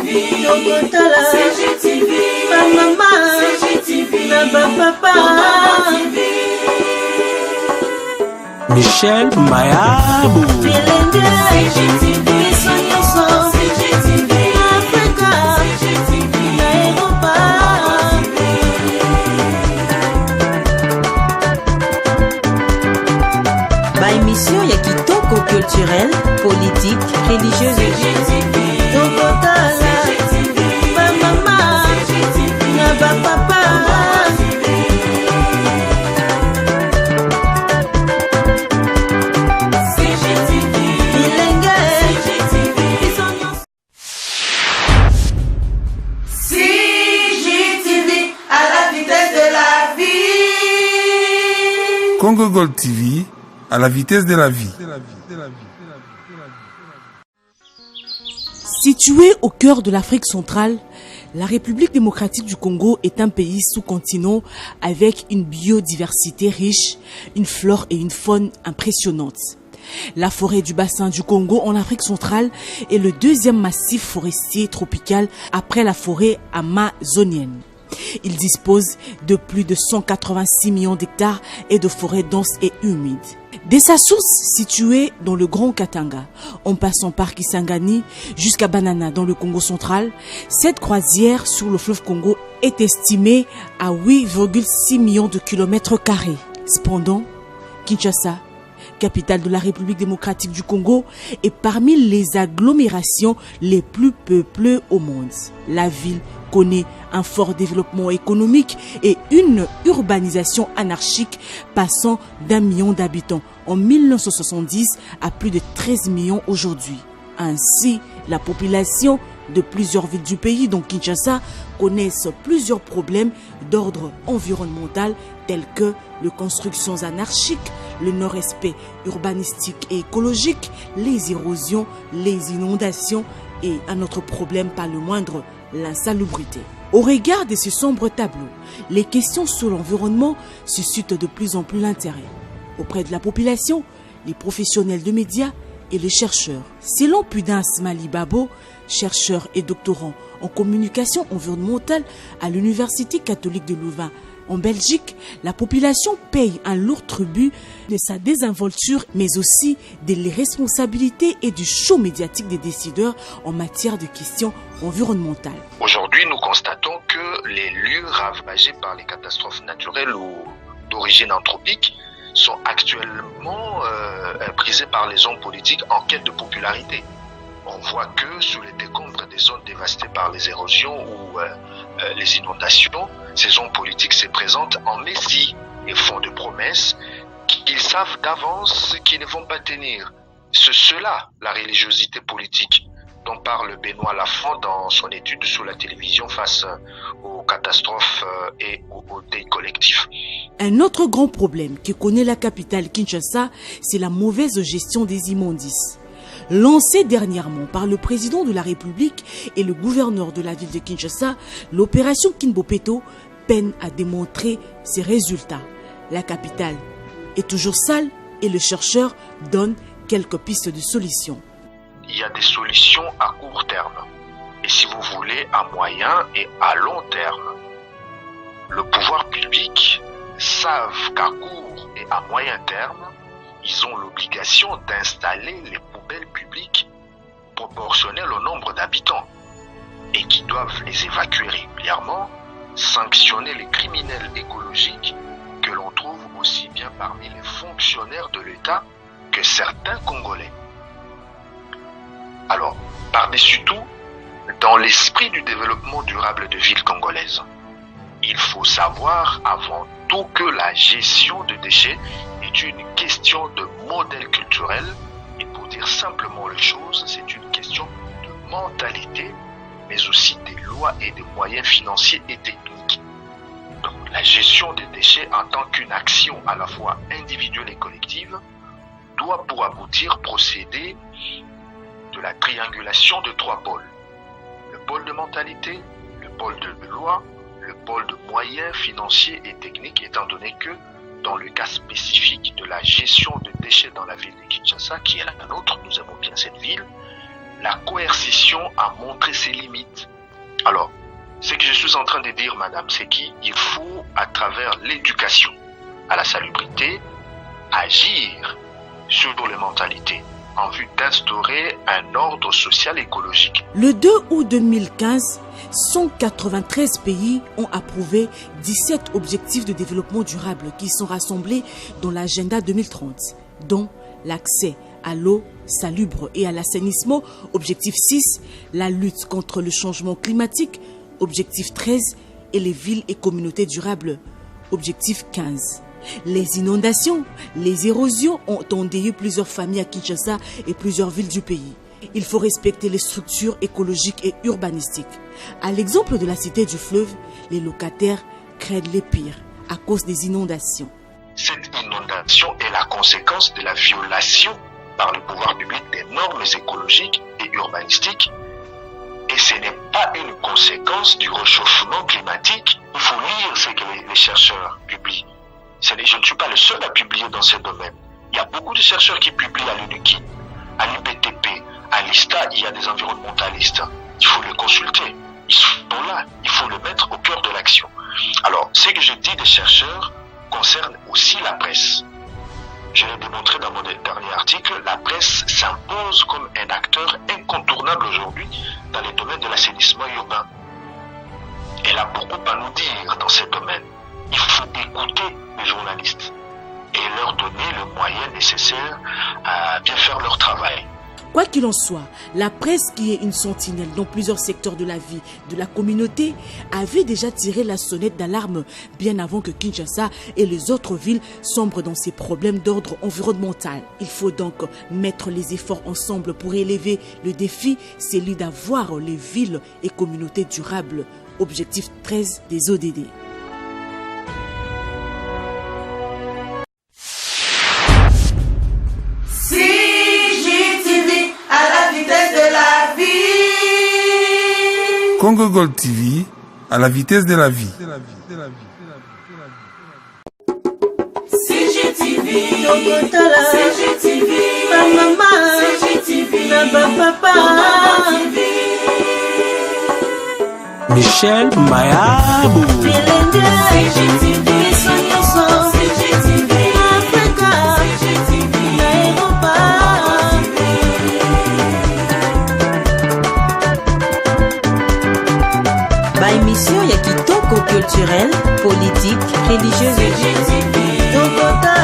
Tokotala, Mama, Papa. Michel Mayabou. Émission ya kitoko culturelle, politique, religieuse. Tokotala, Mama, Papa. Congo Gold TV, à la vitesse de la vie. Située au cœur de l'Afrique centrale, la République démocratique du Congo est un pays sous-continent avec une biodiversité riche, une flore et une faune impressionnantes. La forêt du bassin du Congo en Afrique centrale est le deuxième massif forestier tropical après la forêt amazonienne. Il dispose de plus de 186 millions d'hectares et de forêts denses et humides. Dès sa source située dans le Grand Katanga, en passant par Kisangani jusqu'à Banana dans le Congo central, cette croisière sur le fleuve Congo est estimée à 8,6 millions de kilomètres carrés. Cependant, Kinshasa, capitale de la République démocratique du Congo, est parmi les agglomérations les plus peuplées au monde. La ville connaît un fort développement économique et une urbanisation anarchique passant d'1 million d'habitants en 1970 à plus de 13 millions aujourd'hui. Ainsi, la population de plusieurs villes du pays, dont Kinshasa, connaissent plusieurs problèmes d'ordre environnemental tels que les constructions anarchiques, le non-respect urbanistique et écologique, les érosions, les inondations et un autre problème pas le moindre, l'insalubrité. Au regard de ce sombre tableau, les questions sur l'environnement suscitent de plus en plus l'intérêt auprès de la population, les professionnels de médias et les chercheurs. Selon Pudence Malibabo, chercheur et doctorant en communication environnementale à l'Université catholique de Louvain, en Belgique, la population paye un lourd tribut de sa désinvolture, mais aussi de l'irresponsabilité et du show médiatique des décideurs en matière de questions environnementales. Aujourd'hui, nous constatons que les lieux ravagés par les catastrophes naturelles ou d'origine anthropique sont actuellement prisés par les hommes politiques en quête de popularité. On voit que sous les décombres des zones dévastées par les érosions ou les inondations, ces hommes politiques se présentent en messie et font des promesses qu'ils savent d'avance qu'ils ne vont pas tenir. C'est cela, la religiosité politique, dont parle Benoît Lafont dans son étude sur la télévision face aux catastrophes et au deuil collectif. Un autre grand problème que connaît la capitale Kinshasa, c'est la mauvaise gestion des immondices. Lancée dernièrement par le président de la République et le gouverneur de la ville de Kinshasa, l'opération Kinbopeto peine à démontrer ses résultats. La capitale est toujours sale et le chercheur donne quelques pistes de solutions. Il y a des solutions à court terme et si vous voulez à moyen et à long terme. Le pouvoir public savent qu'à court et à moyen terme, ils ont l'obligation d'installer les poubelles publiques proportionnelles au nombre d'habitants et qui doivent les évacuer régulièrement, sanctionner les criminels écologiques que l'on trouve aussi bien parmi les fonctionnaires de l'État que certains Congolais. Alors, par-dessus tout, dans l'esprit du développement durable de villes congolaises, il faut savoir avant tout que la gestion de déchets est une question de modèle culturel et pour dire simplement les choses, c'est une question de mentalité, mais aussi des lois et des moyens financiers et techniques. Donc, la gestion des déchets en tant qu'une action à la fois individuelle et collective doit pour aboutir procéder de la triangulation de 3 pôles. Le pôle de mentalité, le pôle de loi, le pôle de moyens financiers et techniques, étant donné que dans le cas spécifique de la gestion de déchets dans la ville de Kinshasa, qui est la nôtre, nous aimons bien cette ville, la coercition a montré ses limites. Alors, ce que je suis en train de dire, madame, c'est qu'il faut, à travers l'éducation à la salubrité, agir sur les mentalités en vue d'instaurer un ordre social écologique. Le 2 août 2015, 193 pays ont approuvé 17 objectifs de développement durable qui sont rassemblés dans l'agenda 2030, dont l'accès à l'eau salubre et à l'assainissement, objectif 6, la lutte contre le changement climatique, objectif 13, et les villes et communautés durables, objectif 15. Les inondations, les érosions ont endeuillé plusieurs familles à Kinshasa et plusieurs villes du pays. Il faut respecter les structures écologiques et urbanistiques. À l'exemple de la cité du fleuve, les locataires craignent les pires à cause des inondations. Cette inondation est la conséquence de la violation par le pouvoir public des normes écologiques et urbanistiques. Et ce n'est pas une conséquence du réchauffement climatique. Il faut lire ce que les chercheurs publient. Je ne suis pas le seul à publier dans ce domaine. Il y a beaucoup de chercheurs qui publient à l'UNIKI, à l'UBTP, à l'ISTA, il y a des environnementalistes. Il faut les consulter. Ils sont là. Il faut le mettre au cœur de l'action. Alors, ce que je dis des chercheurs concerne aussi la presse. Je l'ai démontré dans mon dernier article, la presse s'impose comme un acteur incontournable aujourd'hui dans les domaines de l'assainissement urbain. Elle a beaucoup à nous dire dans ces domaines. Il faut écouter les journalistes et leur donner le moyen nécessaire à bien faire leur travail. Quoi qu'il en soit, la presse, qui est une sentinelle dans plusieurs secteurs de la vie de la communauté, avait déjà tiré la sonnette d'alarme bien avant que Kinshasa et les autres villes sombrent dans ces problèmes d'ordre environnemental. Il faut donc mettre les efforts ensemble pour élever le défi, celui d'avoir les villes et communautés durables. Objectif 13 des ODD. Congo Gold TV, à la vitesse de la vie. CGTV, CGTV, maman, CGTV, papa, Michel Mayabou. CGTV, CGTV, Africa, CGTV, Europa. Ba émission ya kitoko culturel, politique, religieuse. CGTV,